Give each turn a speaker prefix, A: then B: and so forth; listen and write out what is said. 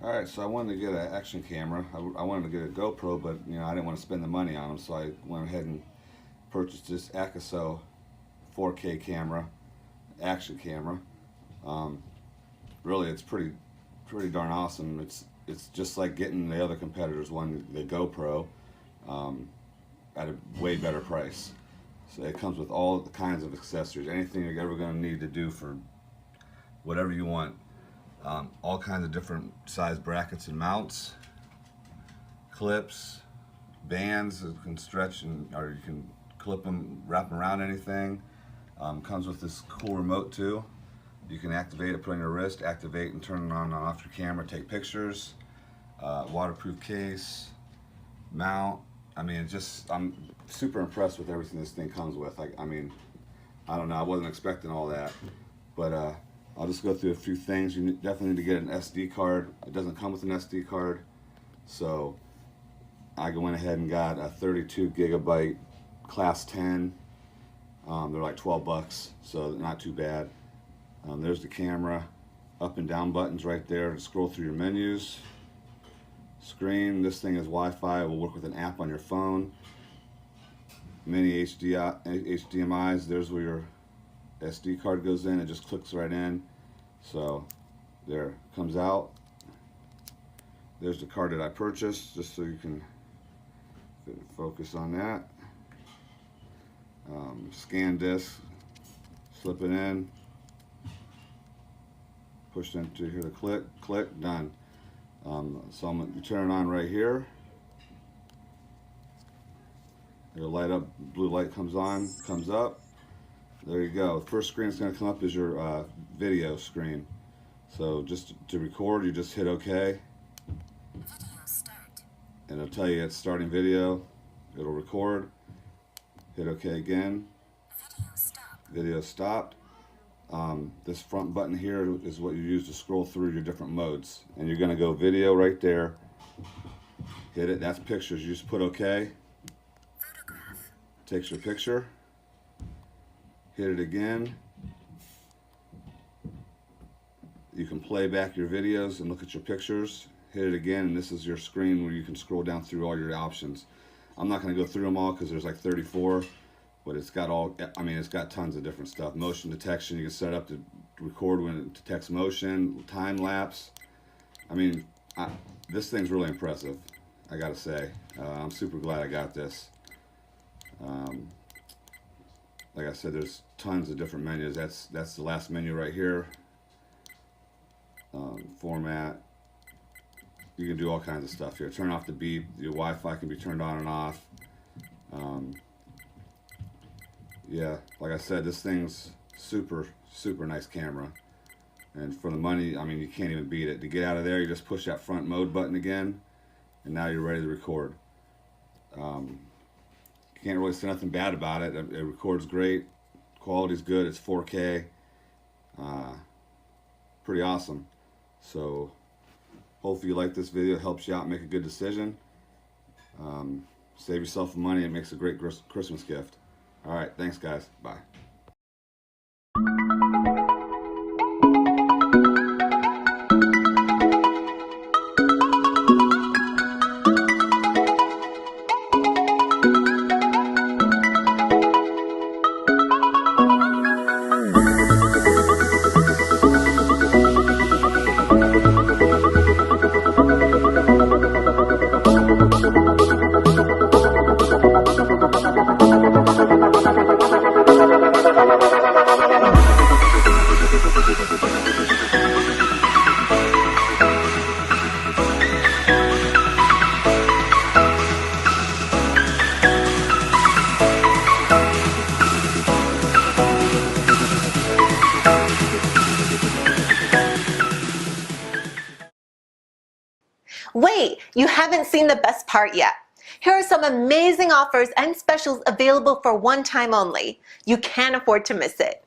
A: Alright, so I wanted to get an action camera. I wanted to get a GoPro, but I didn't want to spend the money on them, so I went ahead and purchased this AKASO 4K camera, action camera. Really, it's pretty darn awesome. It's just like getting the other competitors one, the GoPro, at a way better price. So it comes with all the kinds of accessories, anything you're ever going to need to do for whatever you want. All kinds of different size brackets and mounts, clips, bands that can stretch or you can clip them, wrap them around anything. Comes with this cool remote too. You can activate it, put it on your wrist, activate and turn it on and off your camera, take pictures. Waterproof case, mount. I mean, I'm super impressed with everything this thing comes with. I mean, I don't know, I wasn't expecting all that, but I'll just go through a few things. You definitely need to get an SD card. It doesn't come with an SD card, so I went ahead and got a 32 gigabyte class 10. They're like 12 bucks, so not too bad. There's the camera, up and down buttons right there to scroll through your menus. Screen, this thing is Wi-Fi. It will work with an app on your phone. Mini HDMIs, there's where your SD card goes in. It just clicks right in. So there, comes out. There's the card that I purchased, just so you can focus on that. Scan disc, slip it in, push into here to click, done. So I'm going to turn it on right here. It'll light up, blue light comes on, comes up. There you go. The first screen that's going to come up is your video screen. So just to record, you just hit OK. And it'll tell you it's starting video. It'll record. Hit OK again. Video stopped. This front button here is what you use to scroll through your different modes. And you're going to go video right there. Hit it. That's pictures. You just put OK. Takes your picture. Hit it again. You can play back your videos and look at your pictures. Hit it again, and this is your screen where you can scroll down through all your options. I'm not going to go through them all because there's like 34, but it's got it's got tons of different stuff. Motion detection, you can set up to record when it detects motion, time lapse. I mean, this thing's really impressive, I gotta say. I'm super glad I got this. Like I said, there's tons of different menus. That's the last menu right here. Format. You can do all kinds of stuff here. Turn off the beep. Your Wi-Fi can be turned on and off. Yeah, like I said, this thing's super nice camera. And for the money, I mean, you can't even beat it. To get out of there, you just push that front mode button again, and now you're ready to record. Can't really say nothing bad about it. It records great. Quality's good. It's 4K. Pretty awesome. So hopefully you like this video. It helps you out, make a good decision. Save yourself some money. It makes a great Christmas gift. All right, thanks guys. Bye.
B: Wait, you haven't seen the best part yet. Here are some amazing offers and specials available for one time only. You can't afford to miss it.